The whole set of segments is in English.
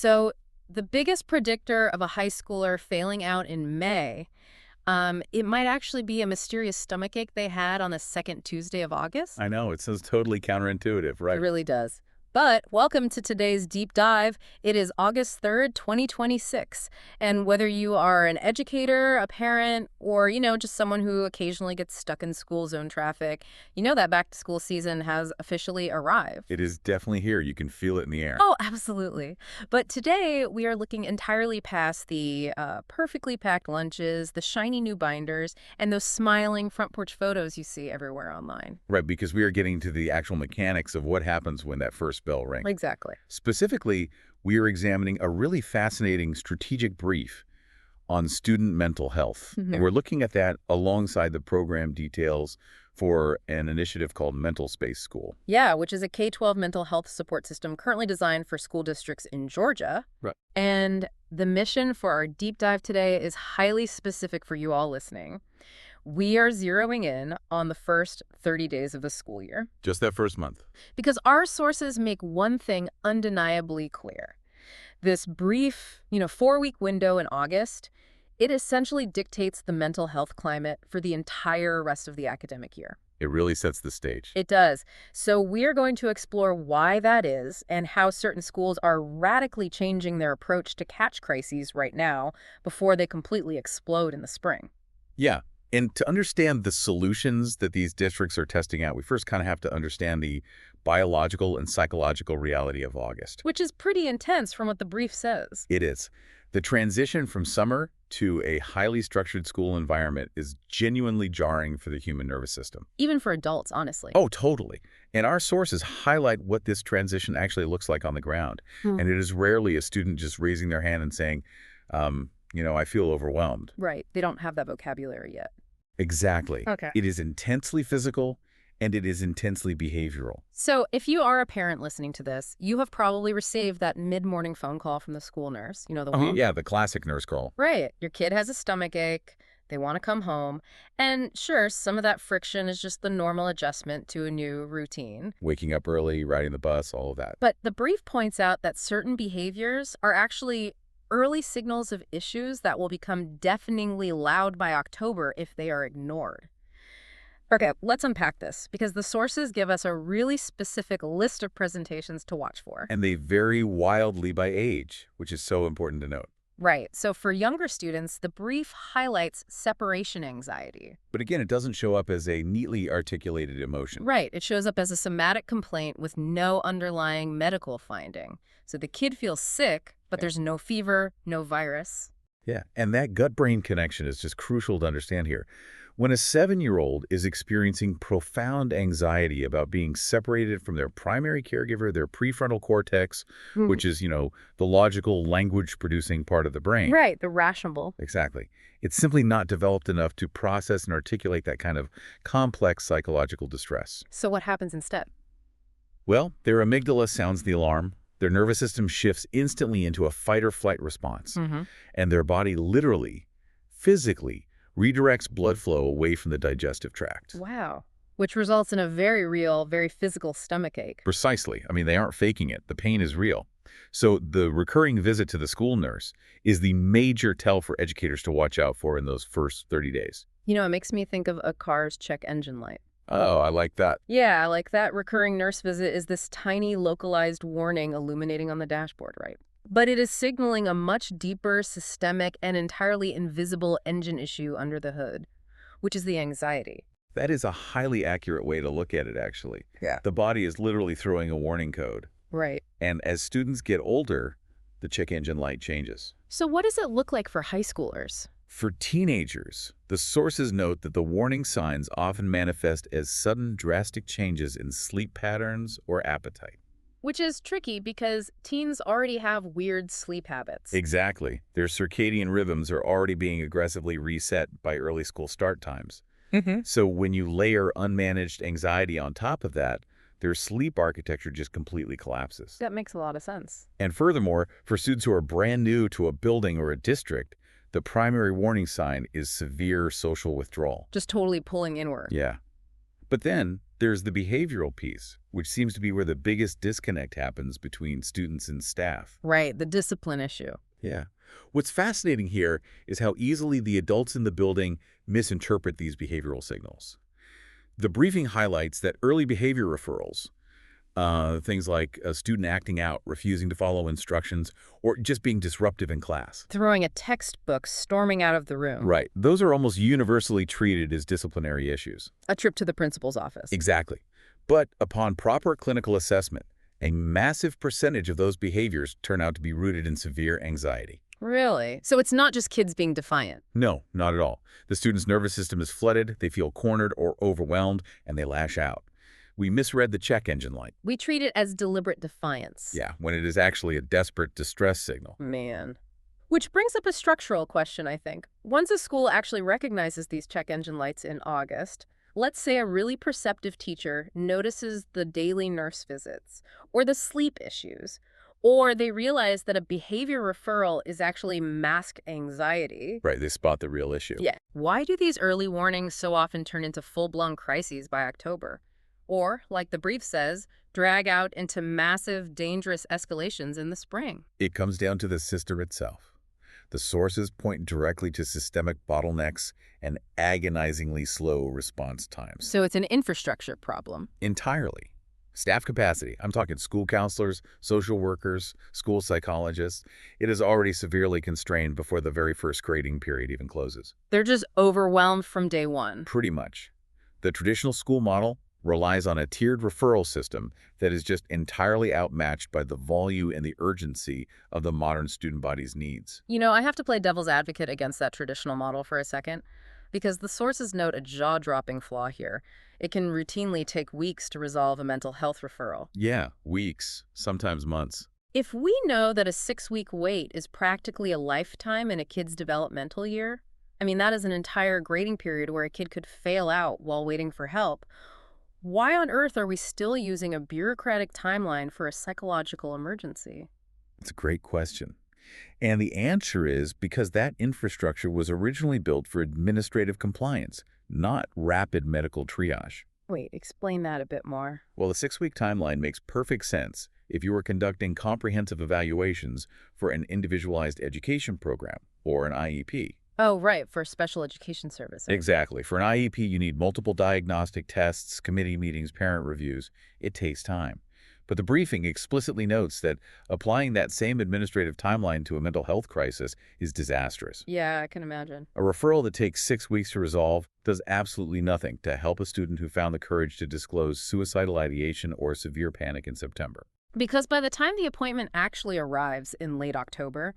So the biggest predictor of a high schooler failing out in May, it might actually be a mysterious stomachache they had on the second Tuesday of August. I know, it sounds totally counterintuitive, It right? really does. But welcome to today's deep dive. It is August 3rd, 2026. And whether you are an educator, a parent, or, just someone who occasionally gets stuck in school zone traffic, you know that back to school season has officially arrived. It is definitely here. You can feel it in the air. Oh, absolutely. But today we are looking entirely past the perfectly packed lunches, the shiny new binders, and those smiling front porch photos you see everywhere online. Right, because we are getting to the actual mechanics of what happens when that first bell rings. Exactly. Specifically, we are examining a really fascinating strategic brief on student mental health. And we're looking at that alongside the program details for an initiative called MentalSpace School. Yeah, which is a K-12 mental health support system currently designed for school districts in Georgia. Right. And the mission for our deep dive today is highly specific for you all listening. We are zeroing in on the first 30 days of the school year. Just that first month. Because our sources make one thing undeniably clear. This brief, 4-week window in August, it essentially dictates the mental health climate for the entire rest of the academic year. It really sets the stage. It does. So we're going to explore why that is and how certain schools are radically changing their approach to catch crises right now before they completely explode in the spring. Yeah. And to understand the solutions that these districts are testing out, we first kind of have to understand the biological and psychological reality of August. Which is pretty intense from what the brief says. It is. The transition from summer to a highly structured school environment is genuinely jarring for the human nervous system. Even for adults, honestly. Oh, totally. And our sources highlight what this transition actually looks like on the ground. And it is rarely a student just raising their hand and saying, I feel overwhelmed. Right. They don't have that vocabulary yet. Exactly. Okay. It is intensely physical, and it is intensely behavioral. So if you are a parent listening to this, you have probably received that mid-morning phone call from the school nurse. You know, the one? Yeah, the classic nurse call. Right. Your kid has a stomachache. They want to come home. And sure, some of that friction is just the normal adjustment to a new routine. Waking up early, riding the bus, all of that. But the brief points out that certain behaviors are actually early signals of issues that will become deafeningly loud by October if they are ignored. Okay, let's unpack this, because the sources give us a really specific list of presentations to watch for. And they vary wildly by age, which is so important to note. Right. So for younger students, the brief highlights separation anxiety. But again, it doesn't show up as a neatly articulated emotion. Right. It shows up as a somatic complaint with no underlying medical finding. So the kid feels sick, but there's no fever, no virus. Yeah, and that gut-brain connection is just crucial to understand here. When a 7-year-old is experiencing profound anxiety about being separated from their primary caregiver, their prefrontal cortex, which is, the logical language-producing part of the brain. Right, the rational. Exactly. It's simply not developed enough to process and articulate that kind of complex psychological distress. So what happens instead? Well, their amygdala sounds the alarm. Their nervous system shifts instantly into a fight-or-flight response. And their body literally, physically, redirects blood flow away from the digestive tract. Wow. Which results in a very real, very physical stomachache. Precisely. I mean, they aren't faking it. The pain is real. So the recurring visit to the school nurse is the major tell for educators to watch out for in those first 30 days. It makes me think of a car's check engine light. Oh, I like that. Yeah, like that recurring nurse visit is this tiny localized warning illuminating on the dashboard, right? But it is signaling a much deeper, systemic, and entirely invisible engine issue under the hood, which is the anxiety. That is a highly accurate way to look at it, actually. Yeah. The body is literally throwing a warning code. Right. And as students get older, the check engine light changes. So what does it look like for high schoolers? For teenagers, the sources note that the warning signs often manifest as sudden, drastic changes in sleep patterns or appetite. Which is tricky because teens already have weird sleep habits. Exactly. Their circadian rhythms are already being aggressively reset by early school start times. So when you layer unmanaged anxiety on top of that, their sleep architecture just completely collapses. That makes a lot of sense. And furthermore, for students who are brand new to a building or a district, the primary warning sign is severe social withdrawal. Just totally pulling inward. Yeah. But then There's the behavioral piece, which seems to be where the biggest disconnect happens between students and staff. Right, the discipline issue. Yeah. What's fascinating here is how easily the adults in the building misinterpret these behavioral signals. The briefing highlights that early behavior referrals, things like a student acting out, refusing to follow instructions, or just being disruptive in class. Throwing a textbook, storming out of the room. Right. Those are almost universally treated as disciplinary issues. A trip to the principal's office. Exactly. But upon proper clinical assessment, a massive percentage of those behaviors turn out to be rooted in severe anxiety. Really? So it's not just kids being defiant. No, not at all. The student's nervous system is flooded, they feel cornered or overwhelmed, and they lash out. We misread the check engine light. We treat it as deliberate defiance. Yeah, when it is actually a desperate distress signal. Man. Which brings up a structural question, I think. Once a school actually recognizes these check engine lights in August, let's say a really perceptive teacher notices the daily nurse visits, or the sleep issues, or they realize that a behavior referral is actually masked anxiety. Right, they spot the real issue. Yeah. Why do these early warnings so often turn into full-blown crises by October? Or, like the brief says, drag out into massive, dangerous escalations in the spring? It comes down to the system itself. The sources point directly to systemic bottlenecks and agonizingly slow response times. So it's an infrastructure problem. Entirely. Staff capacity, I'm talking school counselors, social workers, school psychologists, it is already severely constrained before the very first grading period even closes. They're just overwhelmed from day one. Pretty much. The traditional school model relies on a tiered referral system that is just entirely outmatched by the volume and the urgency of the modern student body's needs. You know, I have to play devil's advocate against that traditional model for a second, because the sources note a jaw-dropping flaw here. It can routinely take weeks to resolve a mental health referral. Yeah, weeks, sometimes months. If we know that a 6-week wait is practically a lifetime in a kid's developmental year, I mean, that is an entire grading period where a kid could fail out while waiting for help. Why on earth are we still using a bureaucratic timeline for a psychological emergency? It's a great question. And the answer is because that infrastructure was originally built for administrative compliance, not rapid medical triage. Wait, explain that a bit more. Well, the 6-week timeline makes perfect sense if you were conducting comprehensive evaluations for an individualized education program or an IEP. Oh, right, for special education services. Exactly. For an IEP, you need multiple diagnostic tests, committee meetings, parent reviews. It takes time. But the briefing explicitly notes that applying that same administrative timeline to a mental health crisis is disastrous. Yeah, I can imagine. A referral that takes 6 weeks to resolve does absolutely nothing to help a student who found the courage to disclose suicidal ideation or severe panic in September. Because by the time the appointment actually arrives in late October,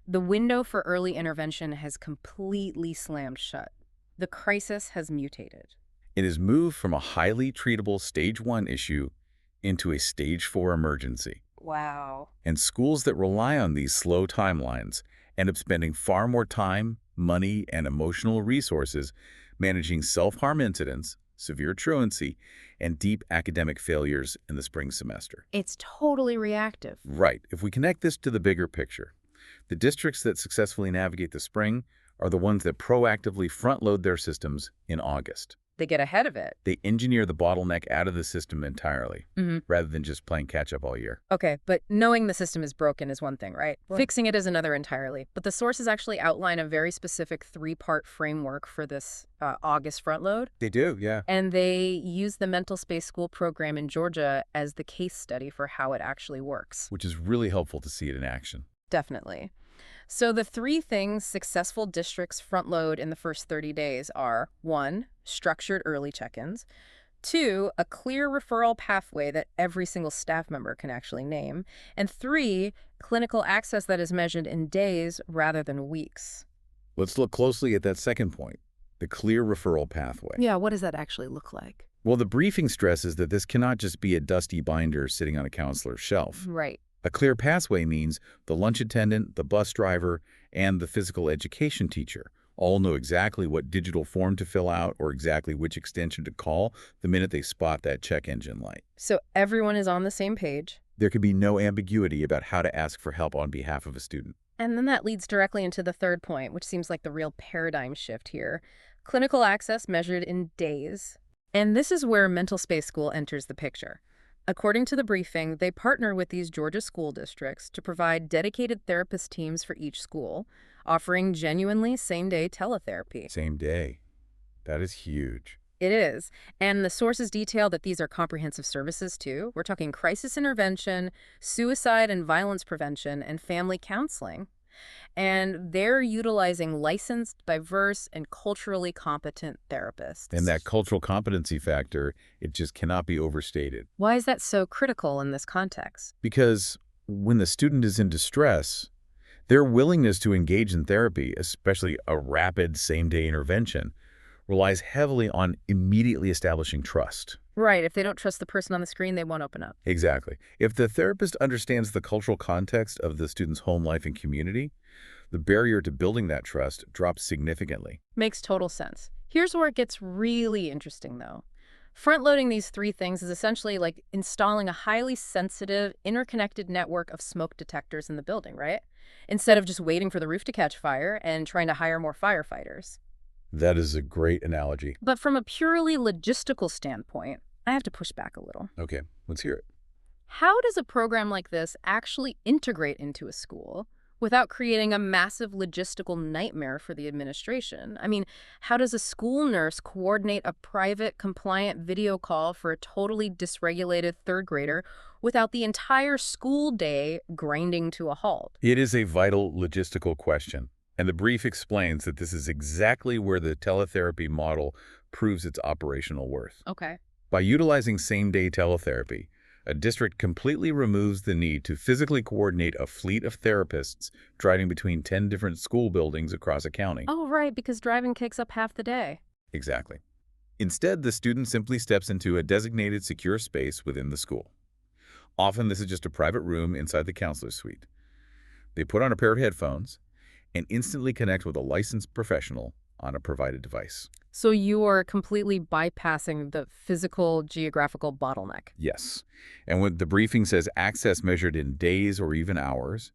the window for early intervention has completely slammed shut. The crisis has mutated. It has moved from a highly treatable Stage 1 issue into a Stage 4 emergency. Wow. And schools that rely on these slow timelines end up spending far more time, money, and emotional resources managing self-harm incidents, severe truancy, and deep academic failures in the spring semester. It's totally reactive. Right. If we connect this to the bigger picture, the districts that successfully navigate the spring are the ones that proactively front-load their systems in August. They get ahead of it. They engineer the bottleneck out of the system entirely, rather than just playing catch-up all year. Okay, but knowing the system is broken is one thing, right? Fixing it is another entirely. But the sources actually outline a very specific 3-part framework for this August front load. They do, yeah. And they use the MentalSpace school program in Georgia as the case study for how it actually works. Which is really helpful to see it in action. Definitely. So the 3 things successful districts front load in the first 30 days are 1, structured early check-ins, 2, a clear referral pathway that every single staff member can actually name, and 3, clinical access that is measured in days rather than weeks. Let's look closely at that second point, the clear referral pathway. Yeah, what does that actually look like? Well, the briefing stresses that this cannot just be a dusty binder sitting on a counselor's shelf. Right. A clear pathway means the lunch attendant, the bus driver, and the physical education teacher all know exactly what digital form to fill out or exactly which extension to call the minute they spot that check engine light. So everyone is on the same page. There can be no ambiguity about how to ask for help on behalf of a student. And then that leads directly into the third point, which seems like the real paradigm shift here. Clinical access measured in days. And this is where MentalSpace School enters the picture. According to the briefing, they partner with these Georgia school districts to provide dedicated therapist teams for each school, offering genuinely same-day teletherapy. Same day. That is huge. It is. And the sources detail that these are comprehensive services, too. We're talking crisis intervention, suicide and violence prevention, and family counseling. And they're utilizing licensed, diverse, and culturally competent And therapists. that cultural competency factor, it just cannot be overstated. Why is that so critical in this context? Because when the student is in distress, their willingness to engage in therapy, especially a rapid same-day intervention, relies heavily on immediately establishing trust. Right, if they don't trust the person on the screen, they won't open up. Exactly. If the therapist understands the cultural context of the student's home life and community, the barrier to building that trust drops significantly. Makes total sense. Here's where it gets really interesting, though. Front-loading these three things is essentially like installing a highly sensitive, interconnected network of smoke detectors in the building, right? Instead of just waiting for the roof to catch fire and trying to hire more firefighters. That is a great analogy. But from a purely logistical standpoint, I have to push back a little. Okay, let's hear it. How does a program like this actually integrate into a school without creating a massive logistical nightmare for the administration? I mean, how does a school nurse coordinate a private, compliant video call for a totally dysregulated third grader without the entire school day grinding to a halt? It is a vital logistical question, and the brief explains that this is exactly where the teletherapy model proves its operational worth. Okay. By utilizing same-day teletherapy, a district completely removes the need to physically coordinate a fleet of therapists driving between 10 different school buildings across a county. Oh, right, because driving takes up half the day. Exactly. Instead, the student simply steps into a designated secure space within the school. Often, this is just a private room inside the counselor's suite. They put on a pair of headphones and instantly connect with a licensed professional on a provided device. So you are completely bypassing the physical geographical bottleneck. Yes. And when the briefing says access measured in days or even hours,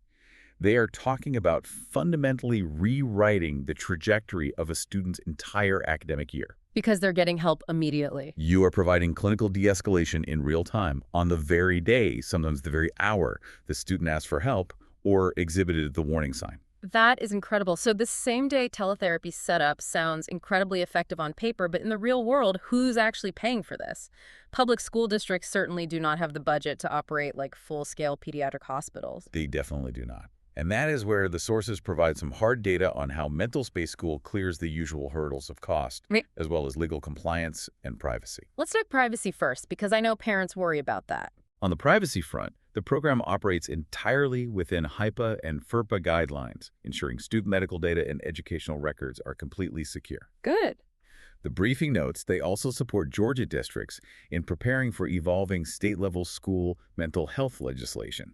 they are talking about fundamentally rewriting the trajectory of a student's entire academic year. Because they're getting help immediately. You are providing clinical de-escalation in real time on the very day, sometimes the very hour, the student asked for help or exhibited the warning sign. That is incredible. So this same-day teletherapy setup sounds incredibly effective on paper, but in the real world, who's actually paying for this? Public school districts certainly do not have the budget to operate like full-scale pediatric hospitals. They definitely do not. And that is where the sources provide some hard data on how MentalSpace School clears the usual hurdles of cost, Right. as well as legal compliance and privacy. Let's talk privacy first, because I know parents worry about that. On the privacy front, the program operates entirely within HIPAA and FERPA guidelines, ensuring student medical data and educational records are completely secure. Good. The briefing notes they also support Georgia districts in preparing for evolving state-level school mental health legislation.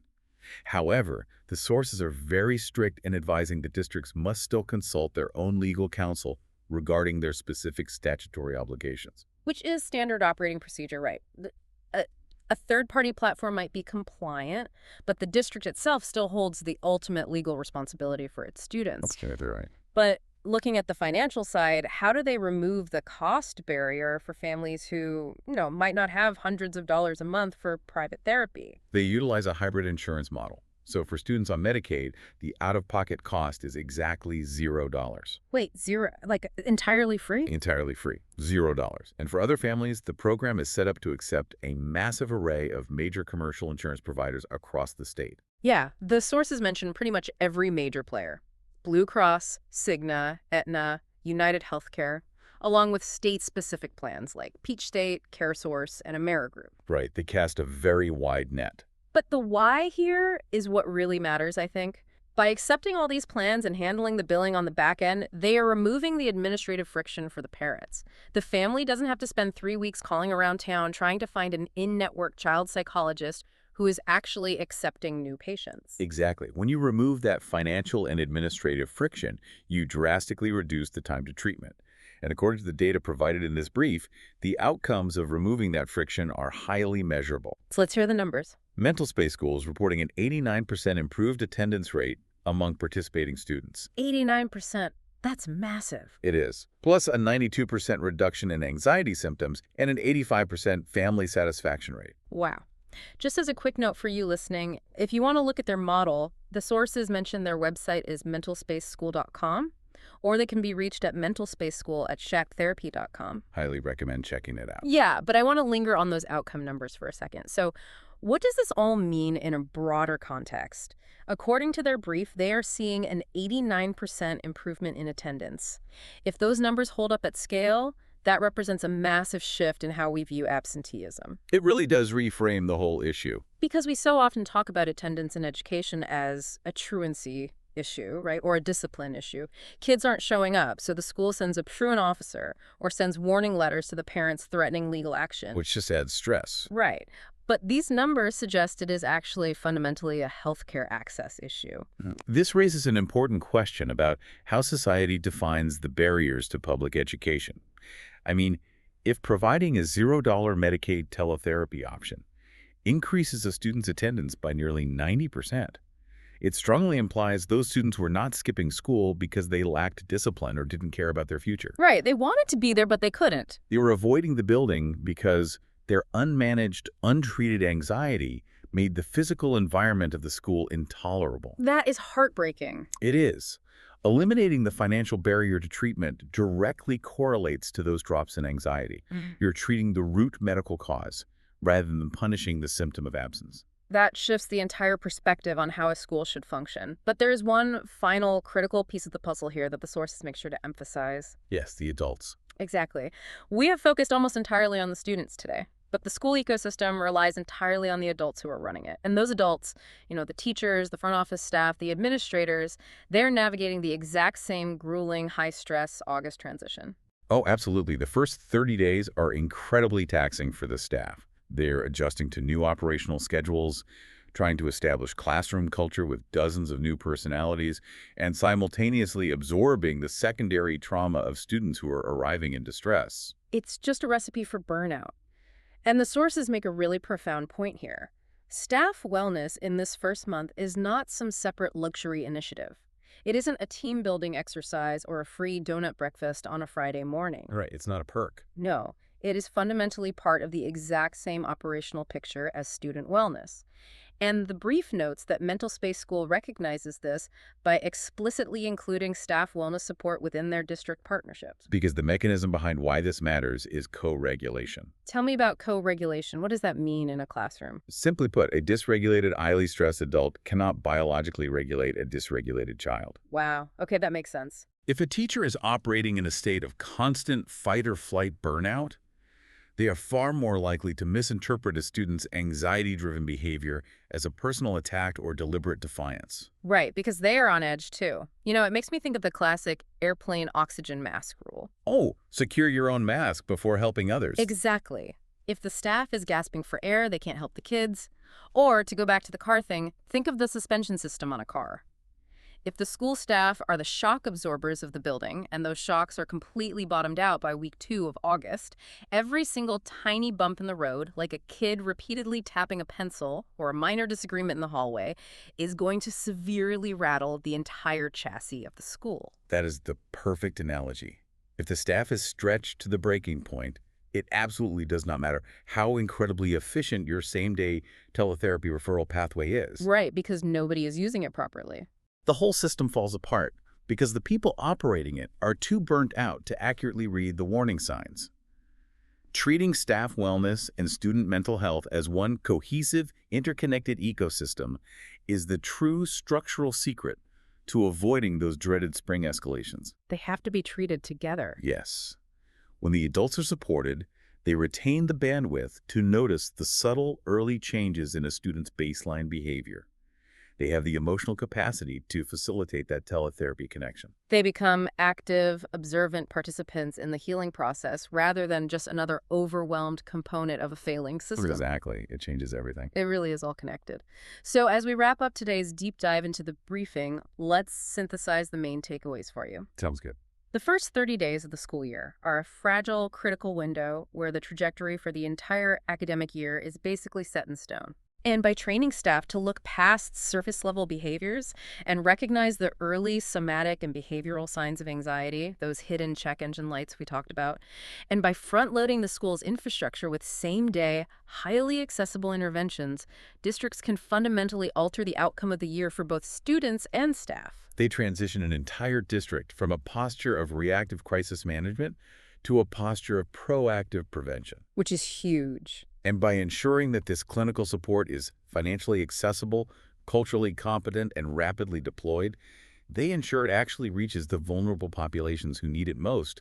However, the sources are very strict in advising that districts must still consult their own legal counsel regarding their specific statutory obligations. Which is standard operating procedure, right? A third-party platform might be compliant, but the district itself still holds the ultimate legal responsibility for its students. Absolutely right. But looking at the financial side, how do they remove the cost barrier for families who, might not have hundreds of dollars a month for private therapy? They utilize a hybrid insurance model. So for students on Medicaid, the out-of-pocket cost is exactly $0. Wait, zero, like entirely free? Entirely free, $0. And for other families, the program is set up to accept a massive array of major commercial insurance providers across the state. Yeah, the sources mention pretty much every major player. Blue Cross, Cigna, Aetna, United Healthcare, along with state-specific plans like Peach State, CareSource, and Amerigroup. Right, they cast a very wide net. But the why here is what really matters, I think. By accepting all these plans and handling the billing on the back end, they are removing the administrative friction for the parents. The family doesn't have to spend 3 weeks calling around town trying to find an in-network child psychologist who is actually accepting new patients. Exactly. When you remove that financial and administrative friction, you drastically reduce the time to treatment. And according to the data provided in this brief, the outcomes of removing that friction are highly measurable. So let's hear the numbers. MentalSpace Schools reporting an 89% improved attendance rate among participating students. 89%. That's massive. It is. Plus a 92% reduction in anxiety symptoms and an 85% family satisfaction rate. Wow. Just as a quick note for you listening, if you want to look at their model, the sources mention their website is mentalspaceschool.com, or they can be reached at mentalspaceschool@shacktherapy.com. Highly recommend checking it out. Yeah, but I want to linger on those outcome numbers for a second. So, what does this all mean in a broader context? According to their brief, they are seeing an 89% improvement in attendance. If those numbers hold up at scale, that represents a massive shift in how we view absenteeism. It really does reframe the whole issue. Because we so often talk about attendance in education as a truancy issue, right, or a discipline issue. Kids aren't showing up, so the school sends a truant officer or sends warning letters to the parents threatening legal action. Which just adds stress. Right. But these numbers suggest it is actually fundamentally a healthcare access issue. This raises an important question about how society defines the barriers to public education. I mean, if providing a $0 Medicaid teletherapy option increases a student's attendance by nearly 90%, it strongly implies those students were not skipping school because they lacked discipline or didn't care about their future. Right. They wanted to be there, but they couldn't. They were avoiding the building because their unmanaged, untreated anxiety made the physical environment of the school intolerable. That is heartbreaking. It is. Eliminating the financial barrier to treatment directly correlates to those drops in anxiety. You're treating the root medical cause rather than punishing the symptom of absence. That shifts the entire perspective on how a school should function. But there is one final critical piece of the puzzle here that the sources make sure to emphasize. Yes, the adults. Exactly. We have focused almost entirely on the students today. But the school ecosystem relies entirely on the adults who are running it. And those adults, the teachers, the front office staff, the administrators, they're navigating the exact same grueling, high-stress August transition. Oh, absolutely. The first 30 days are incredibly taxing for the staff. They're adjusting to new operational schedules, trying to establish classroom culture with dozens of new personalities, and simultaneously absorbing the secondary trauma of students who are arriving in distress. It's just a recipe for burnout. And the sources make a really profound point here. Staff wellness in this first month is not some separate luxury initiative. It isn't a team-building exercise or a free donut breakfast on a Friday morning. Right, it's not a perk. No, it is fundamentally part of the exact same operational picture as student wellness. And the brief notes that MentalSpace School recognizes this by explicitly including staff wellness support within their district partnerships. Because the mechanism behind why this matters is co-regulation. Tell me about co-regulation. What does that mean in a classroom? Simply put, a dysregulated, highly stressed adult cannot biologically regulate a dysregulated child. Wow. Okay, that makes sense. If a teacher is operating in a state of constant fight-or-flight burnout, they are far more likely to misinterpret a student's anxiety-driven behavior as a personal attack or deliberate defiance. Right, because they are on edge too. It makes me think of the classic airplane oxygen mask rule. Oh, secure your own mask before helping others. Exactly. If the staff is gasping for air, they can't help the kids. Or, to go back to the car thing, think of the suspension system on a car. If the school staff are the shock absorbers of the building, and those shocks are completely bottomed out by week 2 of August, every single tiny bump in the road, like a kid repeatedly tapping a pencil or a minor disagreement in the hallway, is going to severely rattle the entire chassis of the school. That is the perfect analogy. If the staff is stretched to the breaking point, it absolutely does not matter how incredibly efficient your same-day teletherapy referral pathway is. Right, because nobody is using it properly. The whole system falls apart because the people operating it are too burnt out to accurately read the warning signs. Treating staff wellness and student mental health as one cohesive, interconnected ecosystem is the true structural secret to avoiding those dreaded spring escalations. They have to be treated together. Yes. When the adults are supported, they retain the bandwidth to notice the subtle early changes in a student's baseline behavior. They have the emotional capacity to facilitate that teletherapy connection. They become active, observant participants in the healing process rather than just another overwhelmed component of a failing system. Exactly. It changes everything. It really is all connected. So as we wrap up today's deep dive into the briefing, let's synthesize the main takeaways for you. Sounds good. The first 30 days of the school year are a fragile, critical window where the trajectory for the entire academic year is basically set in stone. And by training staff to look past surface level behaviors and recognize the early somatic and behavioral signs of anxiety, those hidden check engine lights we talked about, and by front loading the school's infrastructure with same day, highly accessible interventions, districts can fundamentally alter the outcome of the year for both students and staff. They transition an entire district from a posture of reactive crisis management to a posture of proactive prevention. Which is huge. And by ensuring that this clinical support is financially accessible, culturally competent, and rapidly deployed, they ensure it actually reaches the vulnerable populations who need it most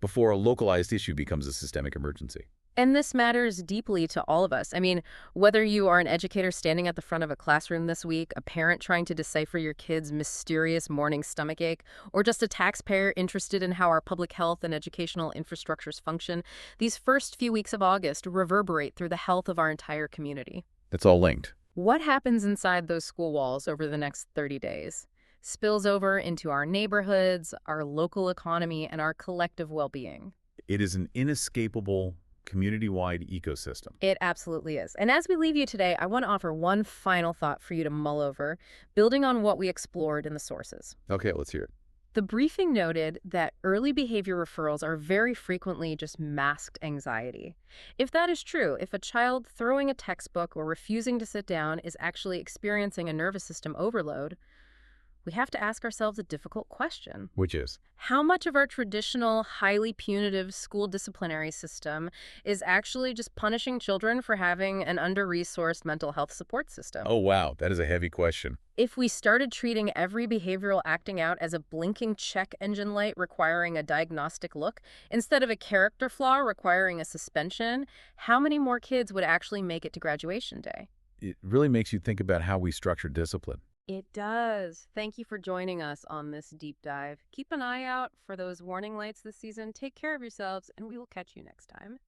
before a localized issue becomes a systemic emergency. And this matters deeply to all of us. I mean, whether you are an educator standing at the front of a classroom this week, a parent trying to decipher your kid's mysterious morning stomachache, or just a taxpayer interested in how our public health and educational infrastructures function, these first few weeks of August reverberate through the health of our entire community. It's all linked. What happens inside those school walls over the next 30 days spills over into our neighborhoods, our local economy, and our collective well-being. It is an inescapable community-wide ecosystem. It absolutely is. And as we leave you today, I want to offer one final thought for you to mull over, building on what we explored in the sources. Okay, let's hear it. The briefing noted that early behavior referrals are very frequently just masked anxiety. If that is true, if a child throwing a textbook or refusing to sit down is actually experiencing a nervous system overload, we have to ask ourselves a difficult question. Which is? How much of our traditional, highly punitive school disciplinary system is actually just punishing children for having an under-resourced mental health support system? Oh, wow, that is a heavy question. If we started treating every behavioral acting out as a blinking check engine light requiring a diagnostic look, instead of a character flaw requiring a suspension, how many more kids would actually make it to graduation day? It really makes you think about how we structure discipline. It does. Thank you for joining us on this deep dive. Keep an eye out for those warning lights this season. Take care of yourselves, and we will catch you next time.